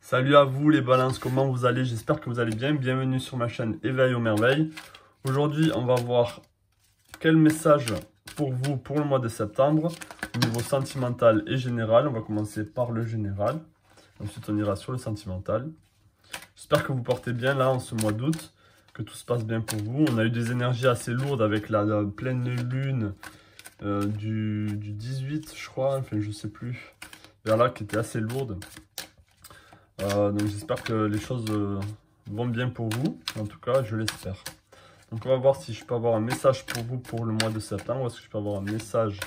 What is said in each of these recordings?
Salut à vous les balances, comment vous allez? J'espère que vous allez bien. Bienvenue sur ma chaîne Éveil aux merveilles. Aujourd'hui, on va voir quel message pour vous pour le mois de septembre au niveau sentimental et général. On va commencer par le général. Ensuite, on ira sur le sentimental. J'espère que vous portez bien là en ce mois d'août, que tout se passe bien pour vous. On a eu des énergies assez lourdes avec la pleine lune du 18, je crois, enfin je sais plus, vers là, qui était assez lourde. Donc j'espère que les choses vont bien pour vous, en tout cas je l'espère. Donc on va voir si je peux avoir un message pour vous pour le mois de septembre. Est-ce que je peux avoir un message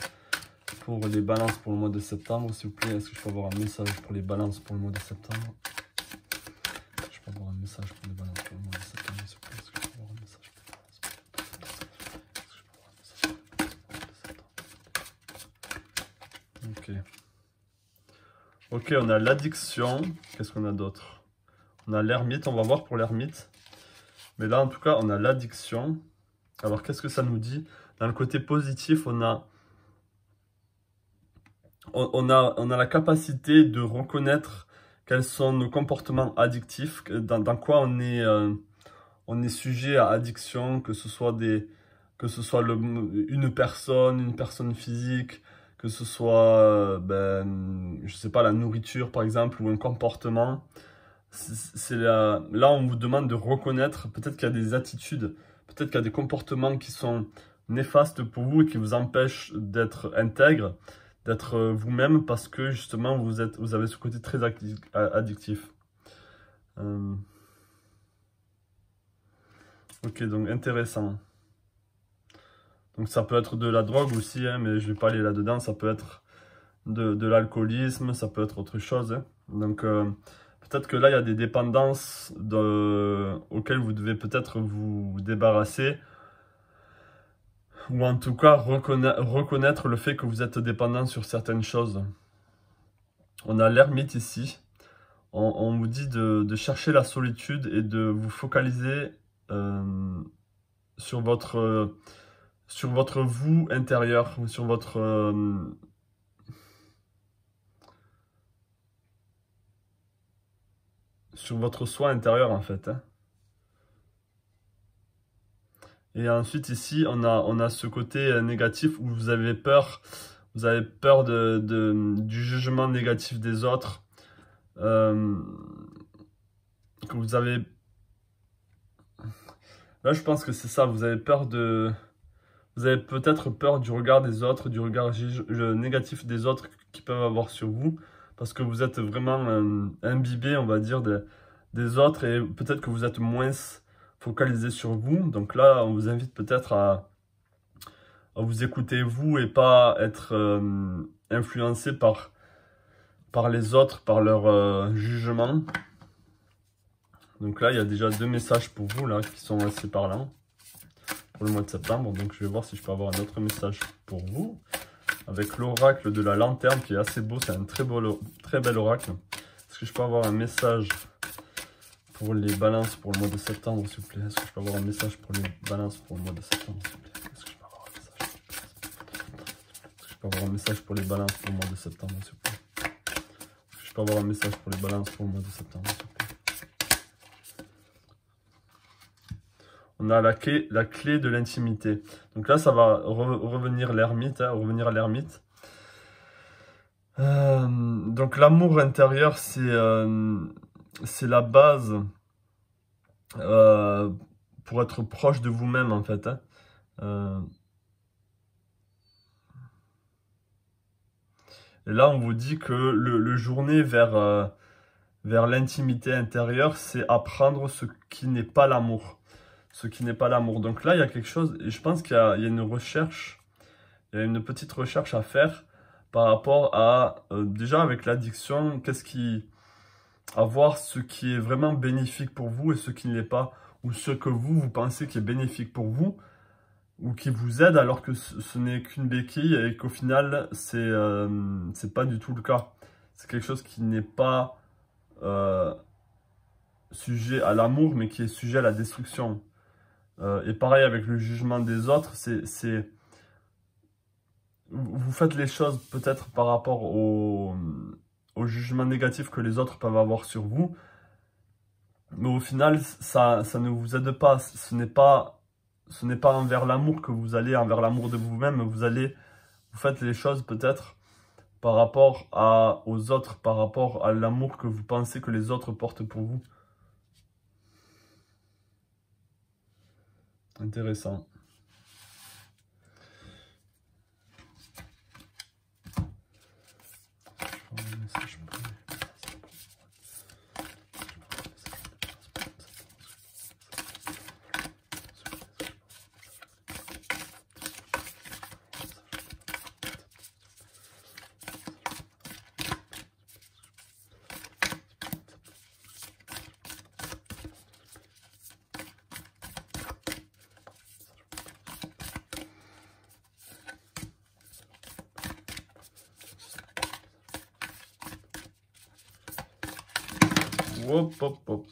pour les balances pour le mois de septembre, s'il vous plaît? Est-ce que je peux avoir un message pour les balances pour le mois de septembre? Je peux avoir un message pour les balances pour le mois de septembre, s'il vous plaît? Est-ce que je peux avoir un message pour les balances pour le mois de septembre? Ok, on a l'addiction. Qu'est-ce qu'on a d'autre? On a l'ermite, on va voir pour l'ermite. Mais là, en tout cas, on a l'addiction. Alors, qu'est-ce que ça nous dit? Dans le côté positif, on a la capacité de reconnaître quels sont nos comportements addictifs, dans quoi on est sujet à addiction, que ce soit une personne physique, que ce soit, je sais pas, la nourriture par exemple, ou un comportement. Là, on vous demande de reconnaître, peut-être qu'il y a des attitudes, peut-être qu'il y a des comportements qui sont néfastes pour vous et qui vous empêchent d'être intègre, d'être vous-même, parce que justement, vous avez ce côté très addictif. Ok, donc intéressant. Donc ça peut être de la drogue aussi, hein, mais je ne vais pas aller là-dedans. Ça peut être de l'alcoolisme, ça peut être autre chose. Hein. Donc peut-être que là, il y a des dépendances auxquelles vous devez peut-être vous débarrasser. Ou en tout cas, reconnaître le fait que vous êtes dépendant sur certaines choses. On a l'ermite ici. On vous dit de chercher la solitude et de vous focaliser sur votre vous intérieur, sur votre soi intérieur en fait. Hein. Et ensuite ici, on a ce côté négatif où vous avez peur du jugement négatif des autres. Que vous avez... Là, je pense que c'est ça, vous avez peut-être peur du regard des autres, du regard négatif des autres qu'ils peuvent avoir sur vous, parce que vous êtes vraiment imbibé, on va dire, des autres, et peut-être que vous êtes moins focalisé sur vous. Donc là, on vous invite peut-être à vous écouter vous et pas être influencé par les autres, par leur jugement. Donc là, il y a déjà 2 messages pour vous là qui sont assez parlants pour le mois de septembre. Donc je vais voir si je peux avoir un autre message pour vous. Avec l'oracle de la lanterne qui est assez beau, c'est un très bel oracle. Est-ce que je peux avoir un message pour les balances pour le mois de septembre, s'il vous plaît? Est-ce que je peux avoir un message pour les balances pour le mois de septembre, s'il vous plaît? Est-ce que je peux avoir un message? Est-ce que je peux avoir un message pour les balances pour le mois de septembre, s'il vous plaît? Est-ce que je peux avoir un message pour les balances pour le mois de septembre, s'il vous plaît? On a la clé de l'intimité. Donc là, ça va revenir l'ermite, hein, revenir à l'ermite. Donc l'amour intérieur, c'est la base pour être proche de vous-même, en fait. Hein. Et là, on vous dit que le journée vers l'intimité intérieure, c'est apprendre ce qui n'est pas l'amour. Ce qui n'est pas l'amour. Donc là, il y a quelque chose, et je pense qu'il y a une recherche, il y a une petite recherche à faire par rapport à, déjà avec l'addiction, à voir ce qui est vraiment bénéfique pour vous et ce qui ne l'est pas, ou ce que vous pensez qui est bénéfique pour vous, ou qui vous aide alors que ce n'est qu'une béquille et qu'au final, c'est pas du tout le cas. C'est quelque chose qui n'est pas sujet à l'amour, mais qui est sujet à la destruction. Et pareil avec le jugement des autres, vous faites les choses peut-être par rapport au jugement négatif que les autres peuvent avoir sur vous. Mais au final, ça ne vous aide pas. Ce n'est pas envers l'amour que vous allez, envers l'amour de vous-même. Vous faites les choses peut-être par rapport aux autres, par rapport à l'amour que vous pensez que les autres portent pour vous. Intéressant. Hop, hop, hop.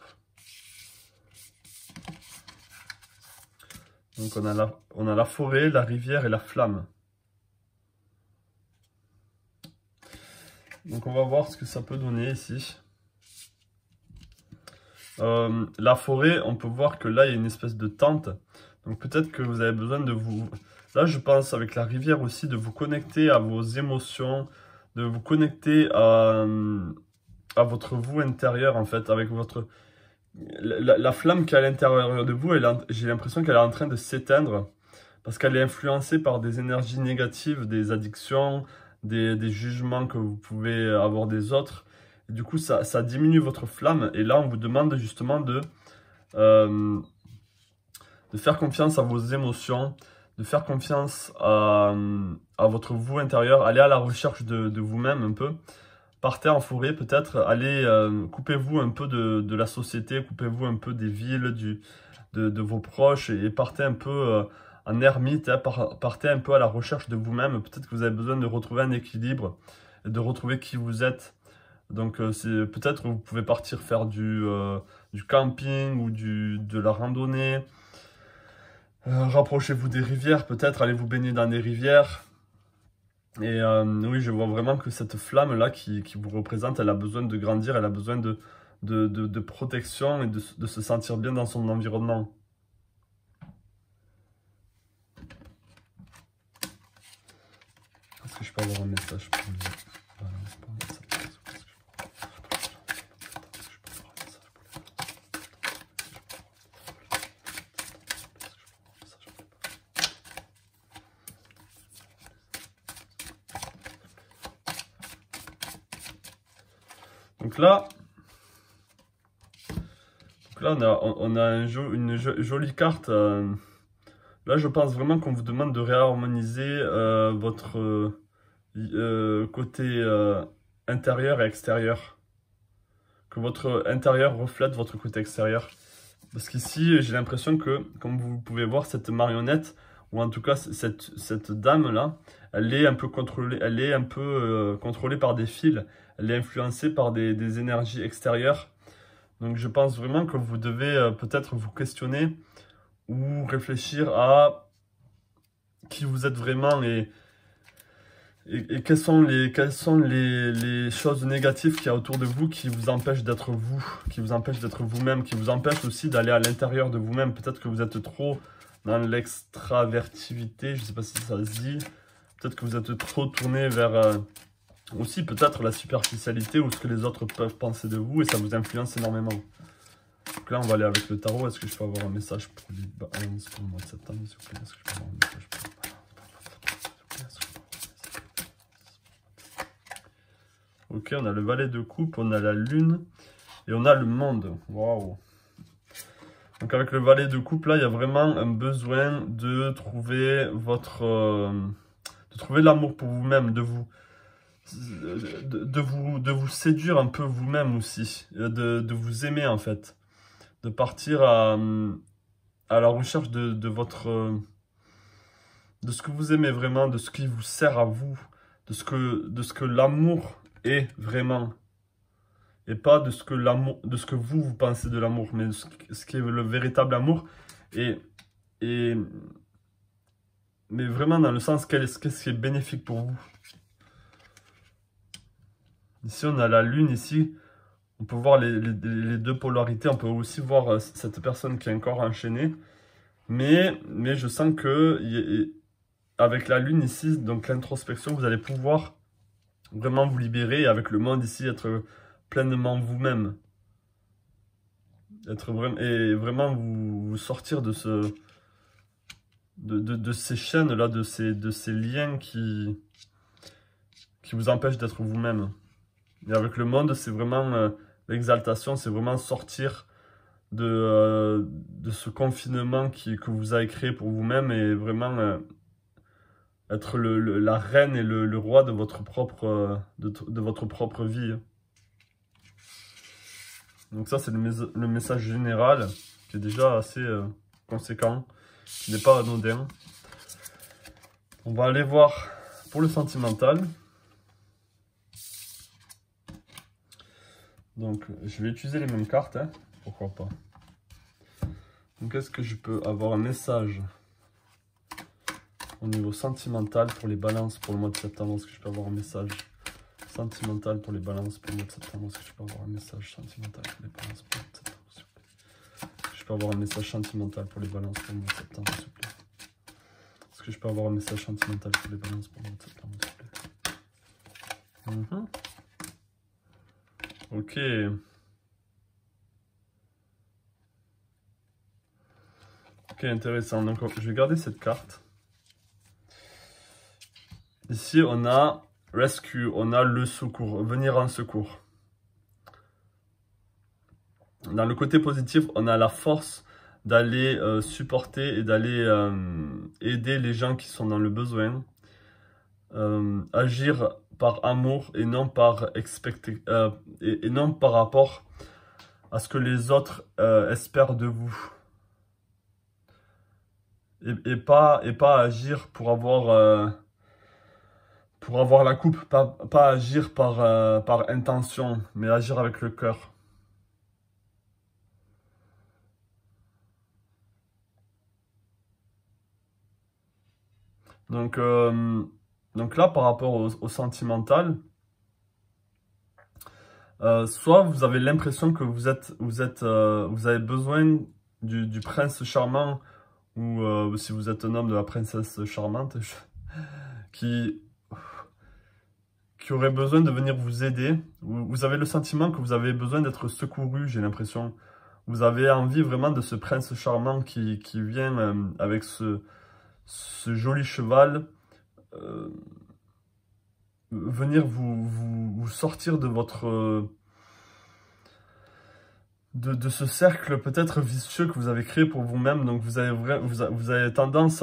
Donc on a la forêt, la rivière et la flamme. Donc on va voir ce que ça peut donner ici. La forêt, on peut voir que là il y a une espèce de tente. Donc peut-être que vous avez besoin de vous... Là je pense avec la rivière aussi de vous connecter à vos émotions, de vous connecter à votre vous intérieur en fait, avec votre... La flamme qui est à l'intérieur de vous, j'ai l'impression qu'elle est en train de s'éteindre parce qu'elle est influencée par des énergies négatives, des addictions, des jugements que vous pouvez avoir des autres. Et du coup, ça diminue votre flamme. Et là, on vous demande justement de faire confiance à vos émotions, de faire confiance à votre vous intérieur, aller à la recherche de vous-même un peu. Partez en forêt peut-être, allez, coupez-vous un peu de la société, coupez-vous un peu des villes, de vos proches et partez un peu en ermite, hein, partez un peu à la recherche de vous-même. Peut-être que vous avez besoin de retrouver un équilibre et de retrouver qui vous êtes. Donc peut-être que vous pouvez partir faire du camping ou de la randonnée. Rapprochez-vous des rivières, peut-être allez vous baigner dans des rivières. Et oui, je vois vraiment que cette flamme-là qui vous représente, elle a besoin de grandir, elle a besoin de protection et de se sentir bien dans son environnement. Est-ce que je peux avoir un message pour lui? Donc là, on a une jolie carte. Là, je pense vraiment qu'on vous demande de réharmoniser votre côté intérieur et extérieur. Que votre intérieur reflète votre côté extérieur. Parce qu'ici, j'ai l'impression que, comme vous pouvez voir, cette marionnette, ou en tout cas cette dame-là, elle est un peu contrôlée par des fils. Elle est influencée par des énergies extérieures. Donc je pense vraiment que vous devez peut-être vous questionner ou réfléchir à qui vous êtes vraiment et quelles sont les choses négatives qu'il y a autour de vous qui vous empêchent d'être vous, qui vous empêchent d'être vous-même, qui vous empêchent aussi d'aller à l'intérieur de vous-même. Peut-être que vous êtes trop dans l'extravertivité, je ne sais pas si ça se dit. Peut-être que vous êtes trop tourné vers aussi peut-être la superficialité ou ce que les autres peuvent penser de vous et ça vous influence énormément. Donc là, on va aller avec le tarot. Est-ce que je peux avoir un message pour les balances pour le mois de septembre, s'il vous plaît? Est-ce que je peux avoir un message pour les balances? Ok, on a le valet de coupe, on a la lune et on a le monde. Waouh! Donc avec le valet de coupe, là, il y a vraiment un besoin de trouver de trouver l'amour pour vous-même, de vous séduire un peu vous-même aussi, de vous aimer en fait, de partir à la recherche de votre de ce que vous aimez vraiment, de ce qui vous sert à vous, de ce que l'amour est vraiment. Et pas de ce que vous pensez de l'amour, mais de ce qui est le véritable amour. Mais vraiment dans le sens qu'est-ce qui est bénéfique pour vous. Ici, on a la lune, ici, on peut voir les deux polarités, on peut aussi voir cette personne qui est encore enchaînée. Mais je sens que avec la lune ici, donc l'introspection, vous allez pouvoir vraiment vous libérer et avec le monde ici, être pleinement vous-même. Et vraiment vous sortir de ces chaînes-là, de ces liens qui vous empêchent d'être vous-même. Et avec le monde, c'est vraiment l'exaltation, c'est vraiment sortir de ce confinement que vous avez créé pour vous-même et vraiment être la reine et le roi de votre propre vie. Donc ça, c'est le message général qui est déjà assez conséquent, qui n'est pas anodin. On va aller voir pour le sentimental. Donc, je vais utiliser les mêmes cartes, hein, pourquoi pas. Donc, est-ce que je peux avoir un message au niveau sentimental pour les balances pour le mois de septembre? Est-ce que je peux avoir un message sentimental pour les balances pour le mois de septembre? Est-ce que je peux avoir un message sentimental pour les balances pour le mois de septembre, s'il vous plaît? Est-ce que je peux avoir un message sentimental pour les balances pour le mois de septembre, s'il vous plaît? Est-ce que je peux avoir un message sentimental pour les balances pour le mois de septembre, s'il vous plaît? Ok. Ok, intéressant. Donc, je vais garder cette carte. Ici, on a rescue, on a le secours, venir en secours. Dans le côté positif, on a la force d'aller supporter et d'aller aider les gens qui sont dans le besoin. Agir par amour et non par et non par rapport à ce que les autres espèrent de vous. Et pas agir pour avoir la coupe, pas agir par intention, mais agir avec le cœur. Donc là, par rapport au sentimental, soit vous avez l'impression que vous avez besoin du prince charmant, ou si vous êtes un homme, de la princesse charmante, qui aurait besoin de venir vous aider. Vous avez le sentiment que vous avez besoin d'être secouru, j'ai l'impression. Vous avez envie vraiment de ce prince charmant qui vient avec ce joli cheval, venir vous sortir de votre de ce cercle peut-être vicieux que vous avez créé pour vous-même. Donc vous avez tendance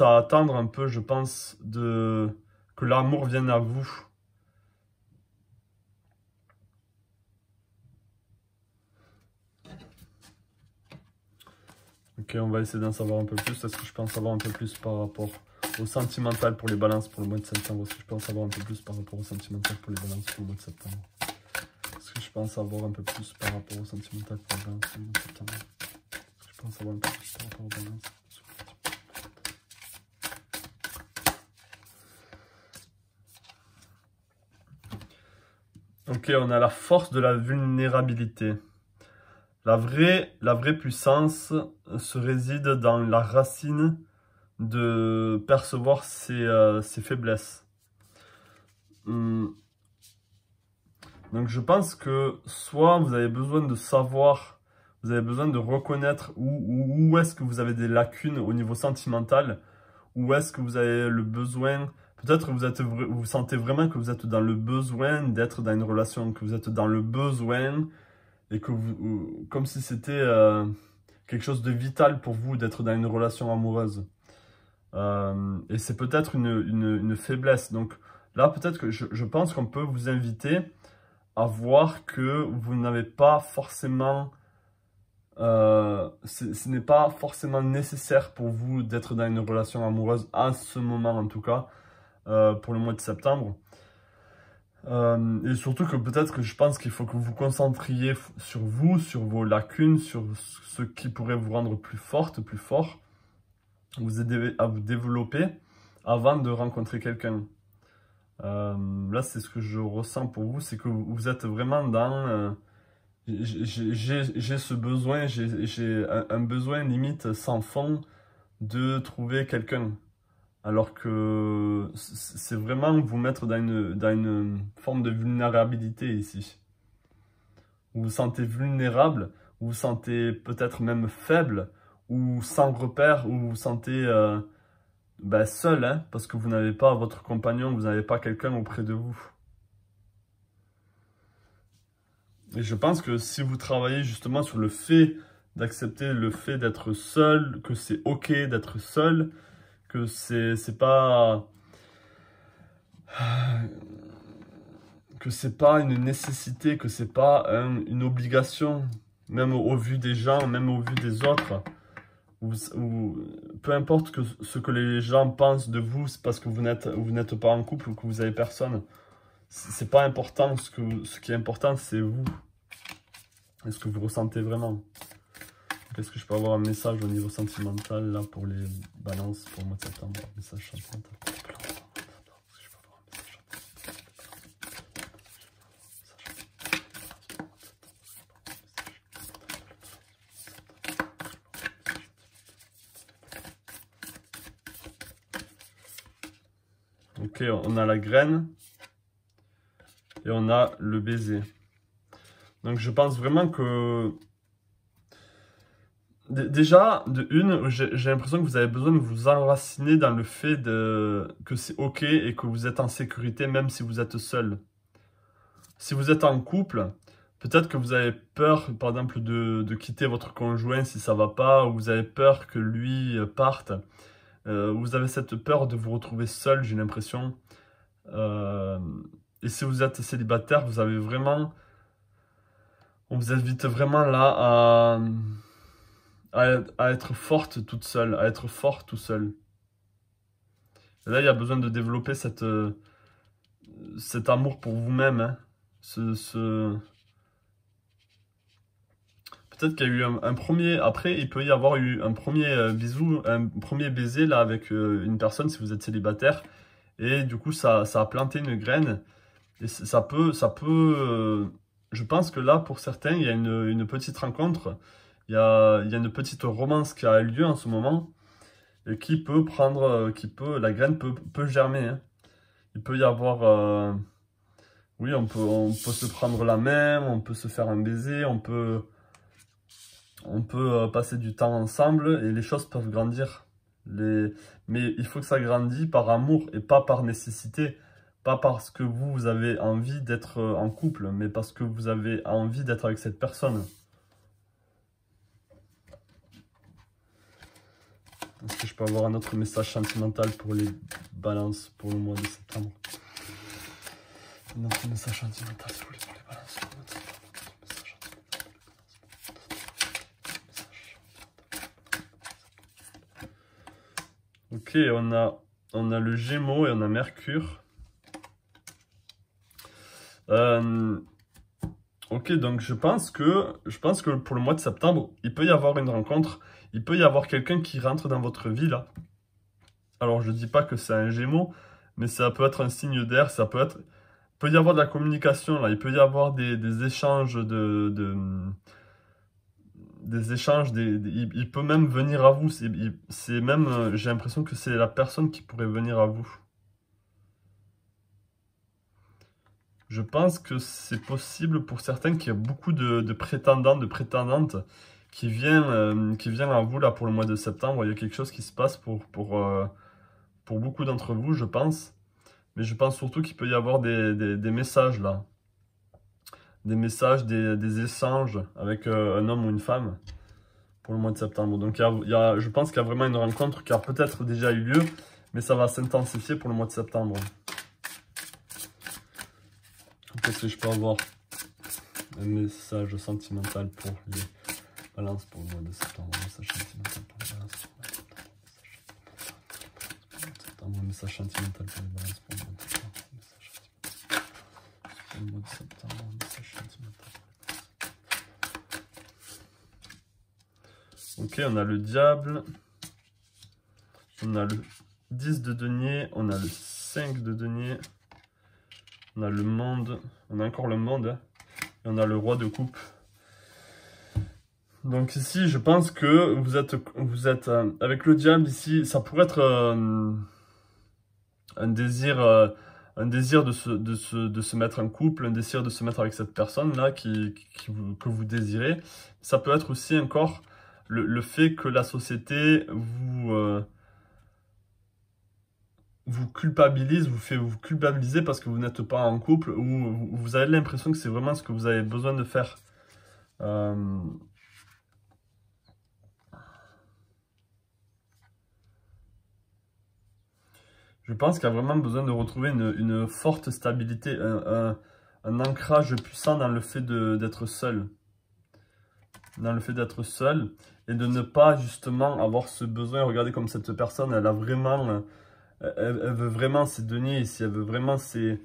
à attendre un peu, je pense, que l'amour vienne à vous. Ok, on va essayer d'en savoir un peu plus. Est-ce que je peux en savoir un peu plus par rapport au sentimental pour les balances pour le mois de septembre? Est-ce que je peux en savoir un peu plus par rapport au sentimental pour les balances pour le mois de septembre? Est-ce que je peux en savoir un peu plus par rapport au sentimental pour les balances pour le mois de septembre? Est-ce que je peux en savoir un peu plus par rapport aux balances? Ok, on a la force de la vulnérabilité. La vraie puissance se réside dans la racine de percevoir ses faiblesses. Donc je pense que soit vous avez besoin de savoir, vous avez besoin de reconnaître où est-ce que vous avez des lacunes au niveau sentimental, où est-ce que vous avez le besoin, peut-être que vous sentez vraiment que vous êtes dans le besoin d'être dans une relation, que vous êtes dans le besoin et que comme si c'était quelque chose de vital pour vous d'être dans une relation amoureuse. Et c'est peut-être une faiblesse. Donc là, peut-être que je pense qu'on peut vous inviter à voir que vous n'avez pas forcément... ce n'est pas forcément nécessaire pour vous d'être dans une relation amoureuse à ce moment, en tout cas, pour le mois de septembre. Et surtout que peut-être que je pense qu'il faut que vous vous concentriez sur vous, sur vos lacunes, sur ce qui pourrait vous rendre plus forte, plus fort, vous aider à vous développer, avant de rencontrer quelqu'un. Là, c'est ce que je ressens pour vous, c'est que vous êtes vraiment dans... j'ai ce besoin, j'ai un besoin limite sans fond de trouver quelqu'un. Alors que c'est vraiment vous mettre dans une forme de vulnérabilité ici. Vous vous sentez vulnérable, vous vous sentez peut-être même faible, ou sans repère, ou vous vous sentez seul, hein, parce que vous n'avez pas votre compagnon, vous n'avez pas quelqu'un auprès de vous. Et je pense que si vous travaillez justement sur le fait d'accepter le fait d'être seul, que c'est ok d'être seul, que c'est pas une nécessité, que c'est pas une obligation, même au vu des gens, même au vu des autres, ou peu importe ce que les gens pensent de vous, c'est parce que vous n'êtes pas en couple ou que vous avez personne. C'est pas important, ce qui est important, c'est vous. Est-ce que vous ressentez vraiment? Est-ce que je peux avoir un message au niveau sentimental là pour les balances pour le mois de septembre? Message sentimental. Ok, on a la graine et on a le baiser. Donc je pense vraiment que déjà, de une, j'ai l'impression que vous avez besoin de vous enraciner dans le fait que c'est ok et que vous êtes en sécurité même si vous êtes seul. Si vous êtes en couple, peut-être que vous avez peur, par exemple, de quitter votre conjoint si ça va pas, ou vous avez peur que lui parte. Vous avez cette peur de vous retrouver seul, j'ai l'impression. Euh, et si vous êtes célibataire, on vous invite vraiment là à être forte toute seule, à être fort tout seul. Et là, il y a besoin de développer cet amour pour vous-même, hein. Peut-être qu'il y a eu un premier... Après, il peut y avoir eu un premier bisou, un premier baiser là avec une personne si vous êtes célibataire. Et du coup, ça a planté une graine. Et je pense que là, pour certains, il y a une petite rencontre. Il y a une petite romance qui a lieu en ce moment. Et la graine peut germer, hein. Il peut y avoir... oui, on peut se prendre la main, on peut se faire un baiser, on peut passer du temps ensemble et les choses peuvent grandir. Mais il faut que ça grandisse par amour et pas par nécessité. Pas parce que vous avez envie d'être en couple, mais parce que vous avez envie d'être avec cette personne. Est-ce que je peux avoir un autre message sentimental pour les balances pour le mois de septembre? Un autre message sentimental, s'il vous plaît, pour les balances pour le mois de septembre. Ok, on a le Gémeaux et on a Mercure. Ok, donc je pense que pour le mois de septembre, il peut y avoir une rencontre. Il peut y avoir quelqu'un qui rentre dans votre vie là. Alors je dis pas que c'est un Gémeaux, mais ça peut être un signe d'air, peut y avoir de la communication là. Il peut y avoir des échanges des échanges, il peut même venir à vous. C'est même, j'ai l'impression que c'est la personne qui pourrait venir à vous. Je pense que c'est possible pour certains qu'il y a beaucoup de prétendants, de prétendantes qui viennent à vous là pour le mois de septembre. Il y a quelque chose qui se passe pour beaucoup d'entre vous, je pense. Mais je pense surtout qu'il peut y avoir des messages là. Des messages, des échanges avec un homme ou une femme pour le mois de septembre. Donc je pense qu'il y a vraiment une rencontre qui a peut-être déjà eu lieu, mais ça va s'intensifier pour le mois de septembre. Qu'est-ce que je peux avoir un message sentimental pour les balances pour le mois de septembre? Un message sentimental pour les balances pour le mois de septembre. Un message sentimental pour les balances pour le mois de septembre. Pour le mois de septembre, un message sentimental. Ok, on a le diable. On a 10 de denier, on a le 5 de denier, on a le monde, on a encore le monde, hein, et on a le roi de coupe. Donc ici, je pense que vous êtes avec le diable ici, ça pourrait être un désir de se mettre en couple, un désir de se mettre avec cette personne-là que vous désirez. Ça peut être aussi encore le fait que la société vous culpabilise, vous fait vous culpabiliser parce que vous n'êtes pas en couple, ou vous avez l'impression que c'est vraiment ce que vous avez besoin de faire. Je pense qu'il y a vraiment besoin de retrouver une forte stabilité, un ancrage puissant dans le fait d'être seul. Dans le fait d'être seul et de ne pas justement avoir ce besoin. Regardez comme cette personne, elle a vraiment, elle veut vraiment ses deniers ici, elle veut vraiment ses...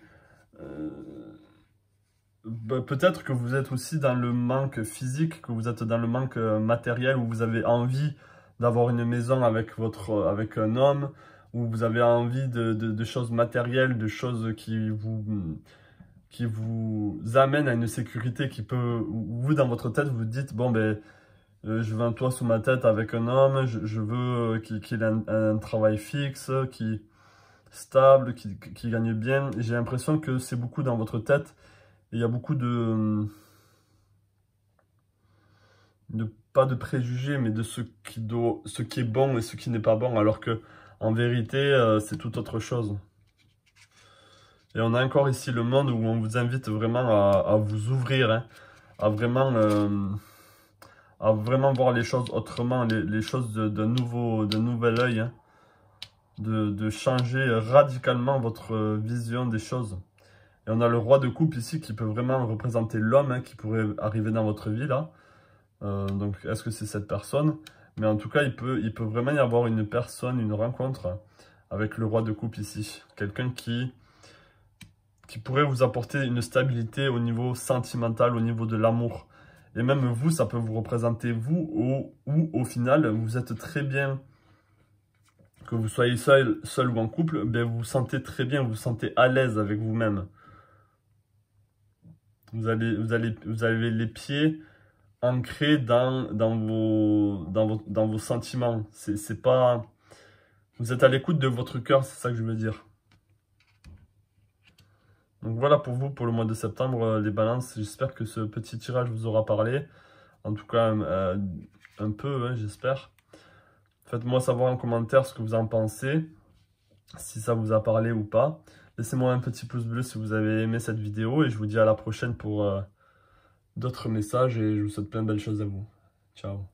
peut-être que vous êtes aussi dans le manque physique, que vous êtes dans le manque matériel, où vous avez envie d'avoir une maison avec un homme, où vous avez envie de choses matérielles, de choses qui vous amènent à une sécurité qui peut... Vous, dans votre tête, vous dites, bon, ben, je veux un toit sous ma tête avec un homme, je veux qu'il ait un travail fixe, stable, qui gagne bien. J'ai l'impression que c'est beaucoup dans votre tête. Et il y a beaucoup pas de préjugés, mais de ce qui est bon et ce qui n'est pas bon, alors que en vérité, c'est tout autre chose. Et on a encore ici le monde où on vous invite vraiment à vous ouvrir, hein, à vraiment voir les choses autrement, les choses d'un nouvel œil, hein, de changer radicalement votre vision des choses. Et on a le roi de coupe ici qui peut vraiment représenter l'homme, hein, qui pourrait arriver dans votre vie là. Donc est-ce que c'est cette personne? Mais en tout cas, il peut vraiment y avoir une personne, une rencontre avec le roi de coupe ici. Quelqu'un qui pourrait vous apporter une stabilité au niveau sentimental, au niveau de l'amour. Et même vous, ça peut vous représenter vous, ou au final, vous êtes très bien, que vous soyez seul ou en couple, ben vous vous sentez très bien, vous vous sentez à l'aise avec vous-même. Vous avez les pieds ancrés dans vos sentiments. C'est pas... Vous êtes à l'écoute de votre cœur, c'est ça que je veux dire. Donc voilà pour vous, pour le mois de septembre, les balances. J'espère que ce petit tirage vous aura parlé. En tout cas, un peu, hein, j'espère. Faites-moi savoir en commentaire ce que vous en pensez, si ça vous a parlé ou pas. Laissez-moi un petit pouce bleu si vous avez aimé cette vidéo. Et je vous dis à la prochaine pour d'autres messages. Et je vous souhaite plein de belles choses à vous. Ciao.